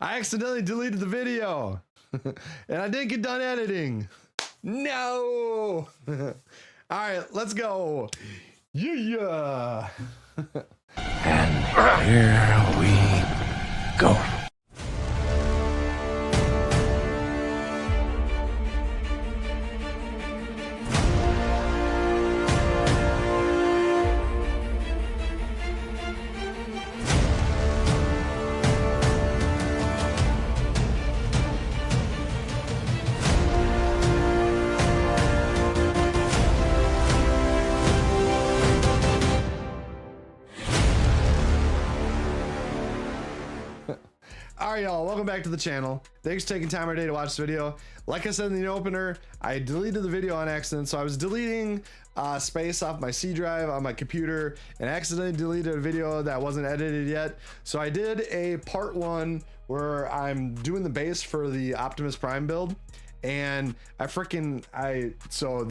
I accidentally deleted the video and I didn't get done editing. No. All right, let's go. Yeah. And here we go. Alright y'all, welcome back to the channel. Thanks for taking time out of your day to watch this video. Like I said in the opener, I deleted the video on accident. So I was deleting space off my C drive on my computer and accidentally deleted a video that wasn't edited yet. So I did a part 1 where I'm doing the base for the Optimus Prime build, and so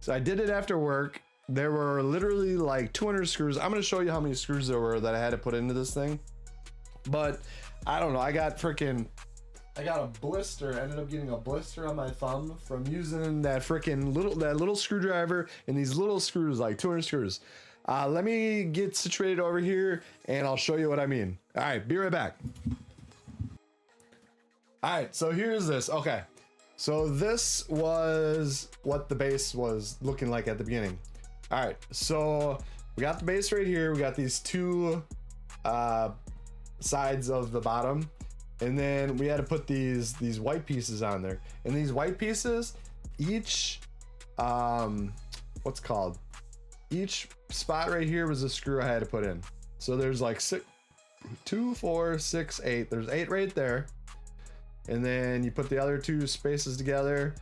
I did it after work. There were literally like 200 screws. I'm going to show you how many screws there were that I had to put into this thing. But I don't know, I got a blister. I ended up getting a blister on my thumb from using that little screwdriver and these little screws, like 200 screws. Let me get situated over here and I'll show you what I mean. All right, be right back. All right, so here's this. Okay, so this was what the base was looking like at the beginning. All right, so we got the base right here. We got these two sides of the bottom, and then we had to put these white pieces on there, and these white pieces, each each spot right here was a screw I had to put in. So there's like 2, 4, 6, 8. There's 8 right there, and then you put the other 2 spaces together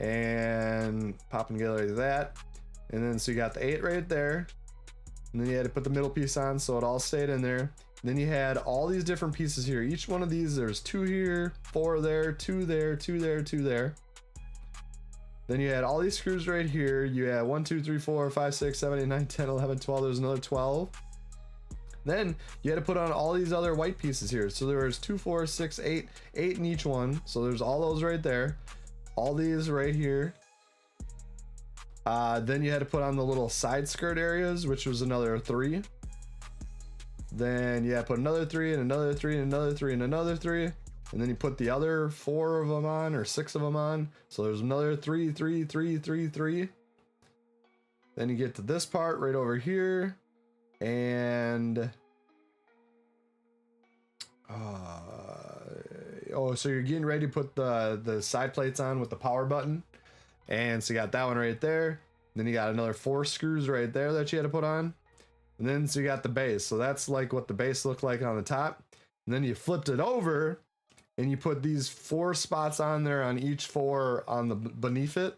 and pop them together like that, and then so you got the 8 right there, and then you had to put the middle piece on so it all stayed in there. Then you had all these different pieces here. Each one of these, there's 2 here, 4 there, 2 there, 2 there, 2 there. Then you had all these screws right here. You had 1, 2, 3, 4, 5, 6, 7, 8, 9, 10, 11, 12. There's another 12. Then you had to put on all these other white pieces here. So there was 2, 4, 6, 8 in each one. So there's all those right there. All these right here. Then you had to put on the little side skirt areas, which was another 3. Then you put another 3 and another 3 and another 3 and another 3, and then you put the other 4 of them on, or 6 of them on. So there's another 3, 3, 3, 3, 3. Then you get to this part right over here, and so you're getting ready to put the side plates on with the power button, and so you got that one right there. Then you got another 4 screws right there that you had to put on. And then so you got the base. So that's like what the base looked like on the top. And then you flipped it over and you put these 4 spots on there on each 4 on the beneath it.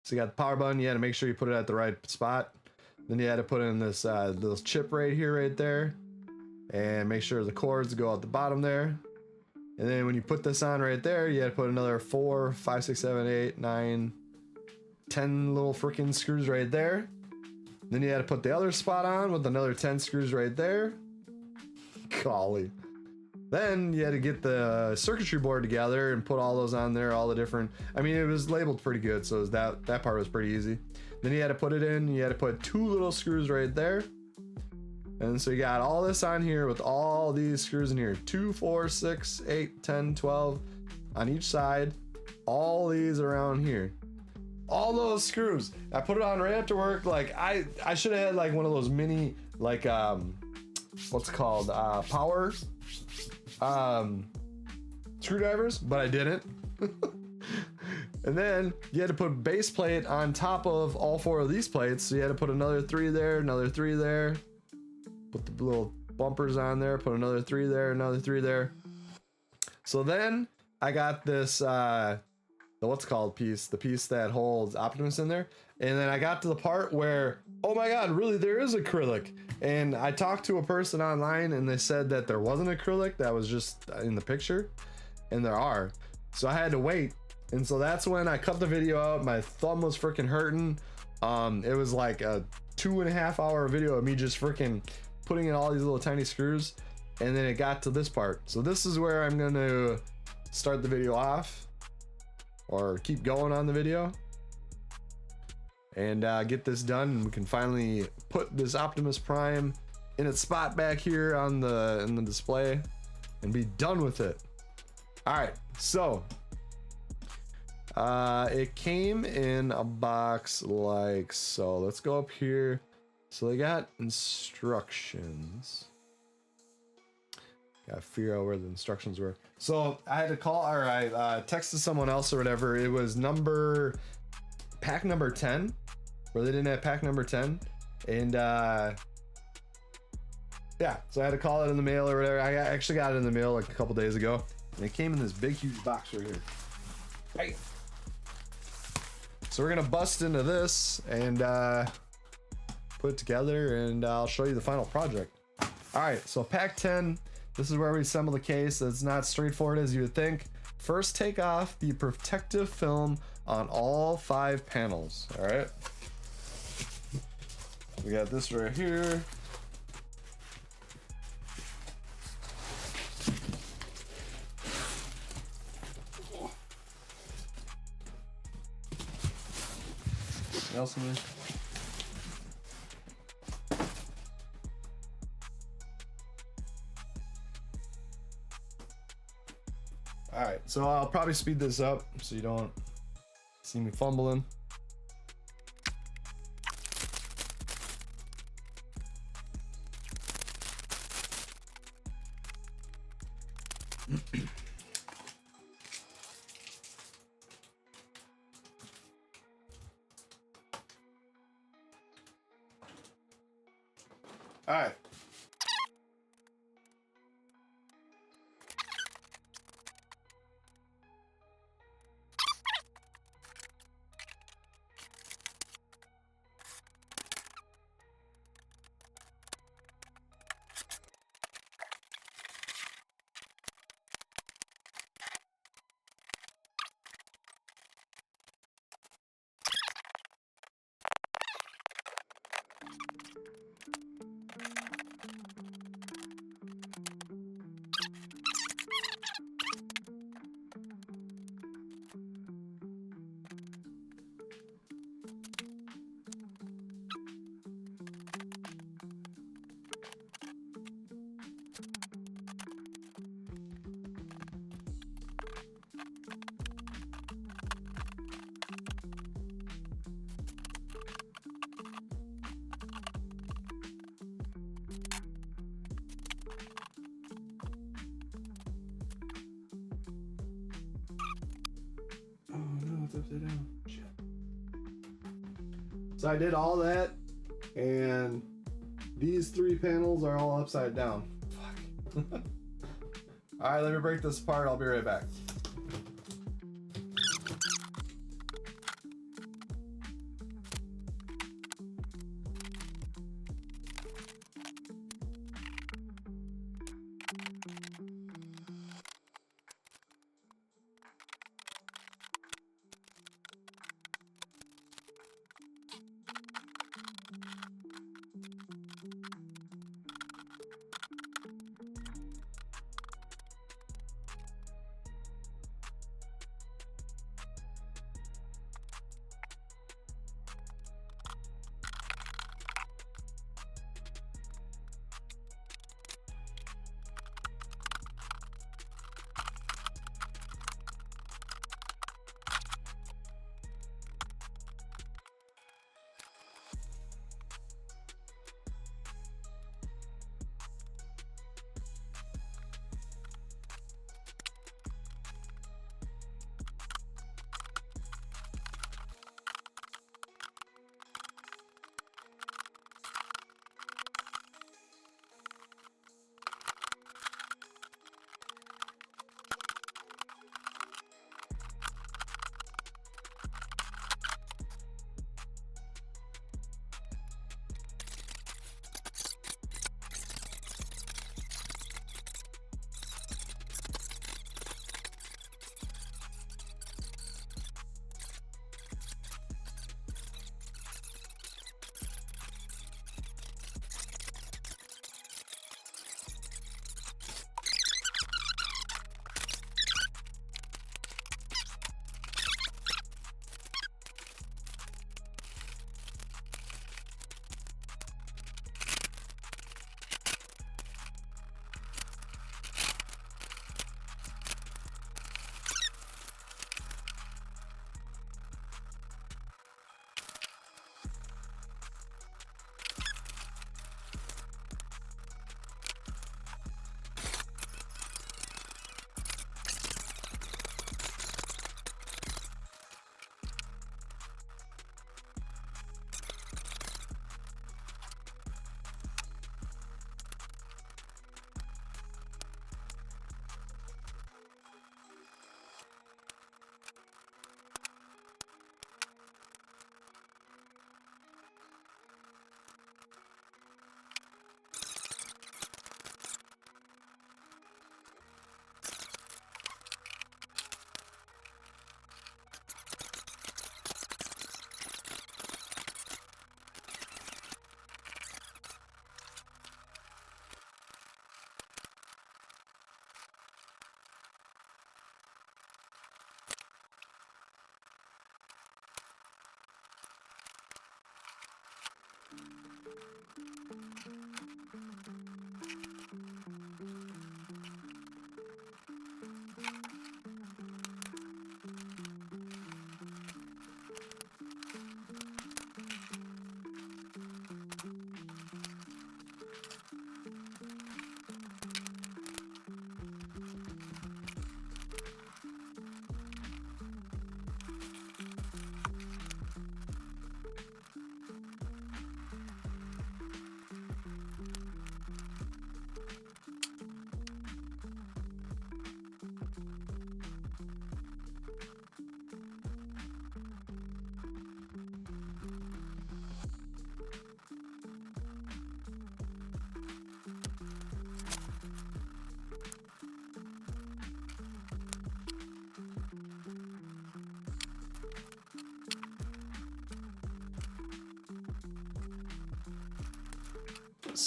So you got the power button. You had to make sure you put it at the right spot. Then you had to put in this little chip right here, right there, and make sure the cords go out the bottom there. And then when you put this on right there, you had to put another 4, 5, 6, 7, 8, 9, 10 little freaking screws right there. Then you had to put the other spot on with another 10 screws right there. Golly. Then you had to get the circuitry board together and put all those on there, all the different, I mean, it was labeled pretty good, so that part was pretty easy. Then you had to put it in, you had to put 2 little screws right there. And so you got all this on here with all these screws in here. 2, 4, 6, 8, 10, 12 on each side. All these around here. All those screws. I put it on right after work. Like I should have had like one of those mini, like what's it called, power screwdrivers, but I didn't. And then you had to put base plate on top of all 4 of these plates. So you had to put another 3 there, another 3 there. Put the little bumpers on there. Put another 3 there, another 3 there. So then I got this the what's called piece, the piece that holds Optimus in there. And then I got to the part where, oh my god, really there is acrylic. And I talked to a person online and they said that there wasn't acrylic, that was just in the picture, and there are. So I had to wait, and so that's when I cut the video out. My thumb was freaking hurting. It was like a 2.5 hour video of me just freaking putting in all these little tiny screws. and then it got to this part. So this is where I'm going to start the video off, or keep going on the video, and get this done, and we can finally put this Optimus Prime in its spot back here on in the display and be done with it. All right, so it came in a box like so. Let's go up here. So they got instructions. Gotta figure out where the instructions were. So I had to call, or I texted someone else or whatever. It was pack number 10, where they didn't have pack number 10. And yeah, so I had to call it in the mail or whatever. I actually got it in the mail like a couple days ago. And it came in this big, huge box right here. Hey. So we're gonna bust into this and put it together, and I'll show you the final project. All right, so pack 10. This is where we assemble the case. It's not straightforward as you would think. First, take off the protective film on all 5 panels. All right. We got this right here. Anything else in there? All right, so I'll probably speed this up so you don't see me fumbling. All right. Oh no, it's upside down. Shit. So I did all that, and these 3 panels are all upside down. Fuck. All right, let me break this apart. I'll be right back.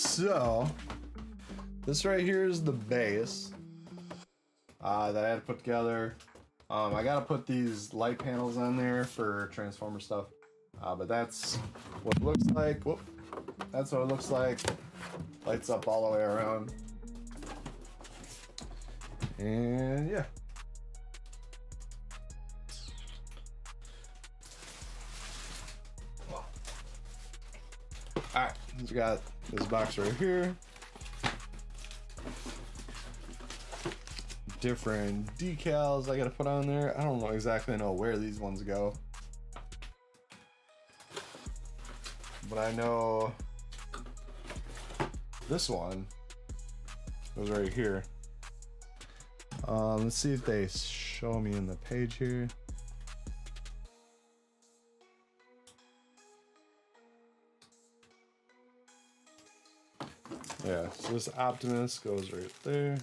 So this right here is the base that I had to put together. I gotta put these light panels on there for transformer stuff, but that's what it looks like. Whoop. That's what it looks like. Lights up all the way around. And yeah. Alright, we got this box right here. Different decals I gotta put on there. I don't know exactly where these ones go, but I know this one goes right here. Let's see if they show me in the page here. Yeah, so this Optimus goes right there.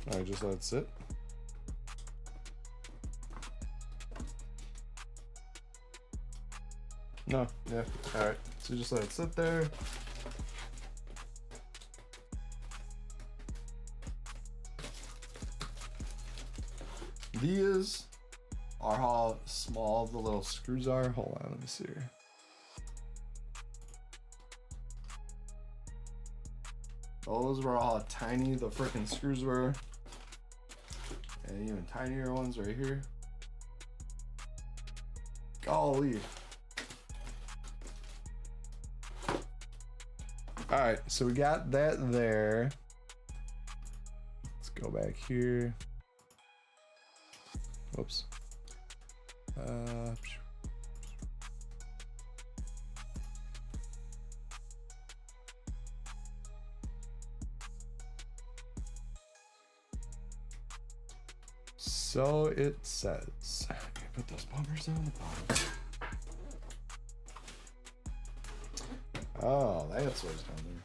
Alright, just let it sit. No, yeah, alright. So just let it sit there. These are how small the little screws are. Hold on, let me see here. Those were how tiny the freaking screws were. And even tinier ones right here. Golly. Alright, so we got that there. Let's go back here. Whoops. So it says, put those bumpers on the bottom. Oh, that's what's coming.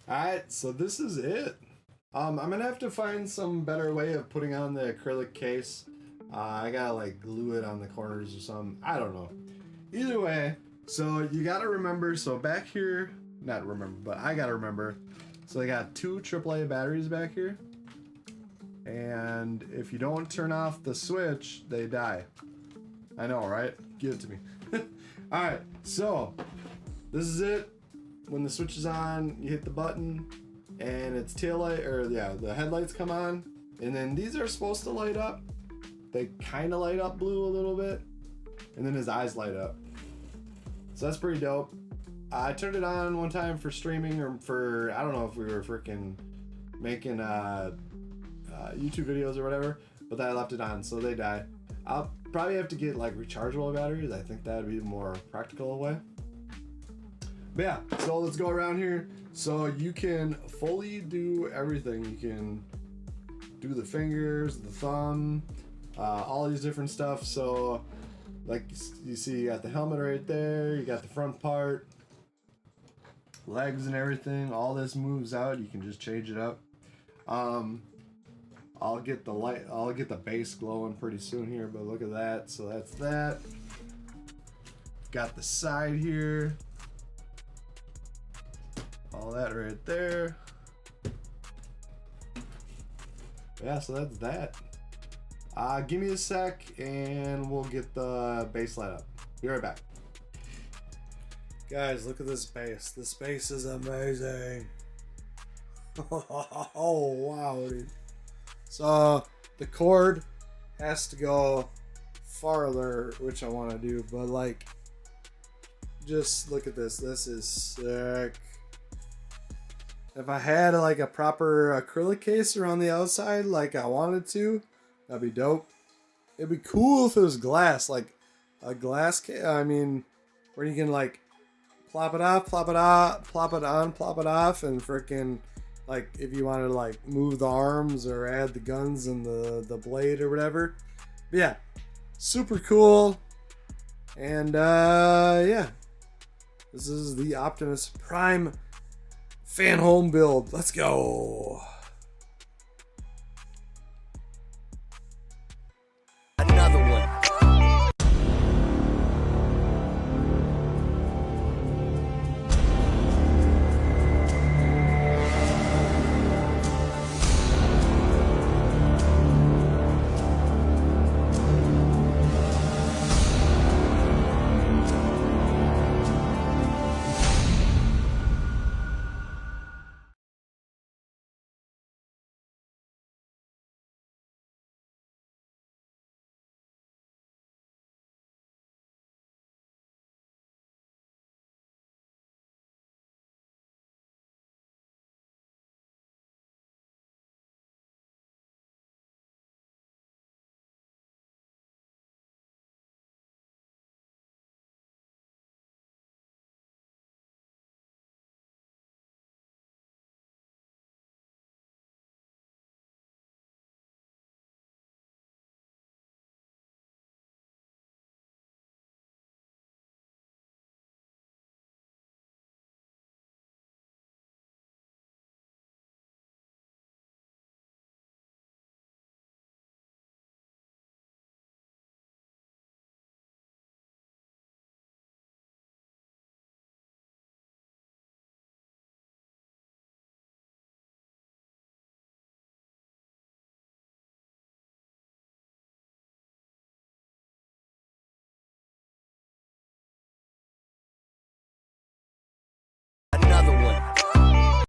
Alright, so this is it. I'm gonna have to find some better way of putting on the acrylic case. I gotta like glue it on the corners or something. I don't know. Either way, so you gotta remember, so back here, not remember, but I gotta remember. So I got 2 AAA batteries back here. And if you don't turn off the switch, they die. I know, right? Give it to me. Alright, so this is it. When the switch is on, you hit the button and its tail light, or yeah, the headlights come on, and then these are supposed to light up. They kind of light up blue a little bit, and then his eyes light up. So that's pretty dope. I turned it on one time for streaming, or for, I don't know if we were freaking making YouTube videos or whatever, but then I left it on, so they die. I'll probably have to get like rechargeable batteries. I think that would be a more practical way. But yeah, so let's go around here. So you can fully do everything. You can do the fingers, the thumb, all these different stuff. So like you see, you got the helmet right there. You got the front part, legs and everything. All this moves out. You can just change it up. I'll get the base glowing pretty soon here, but look at that. So that's that. Got the side here. All that right there. Yeah, so that's that. Give me a sec and we'll get the base light up. Be right back. Guys, look at this base. This base is amazing. Oh, wow, dude. So the cord has to go farther, which I want to do, but like, just look at this. This is sick. If I had like a proper acrylic case around the outside like I wanted to, that'd be dope. It'd be cool if it was glass, like a glass. I mean, where you can like plop it off, plop it off, plop it on, plop it off, and freaking like if you wanted to like move the arms or add the guns and the blade or whatever. But yeah, super cool. And yeah, this is the Optimus Prime fan home build. Let's go.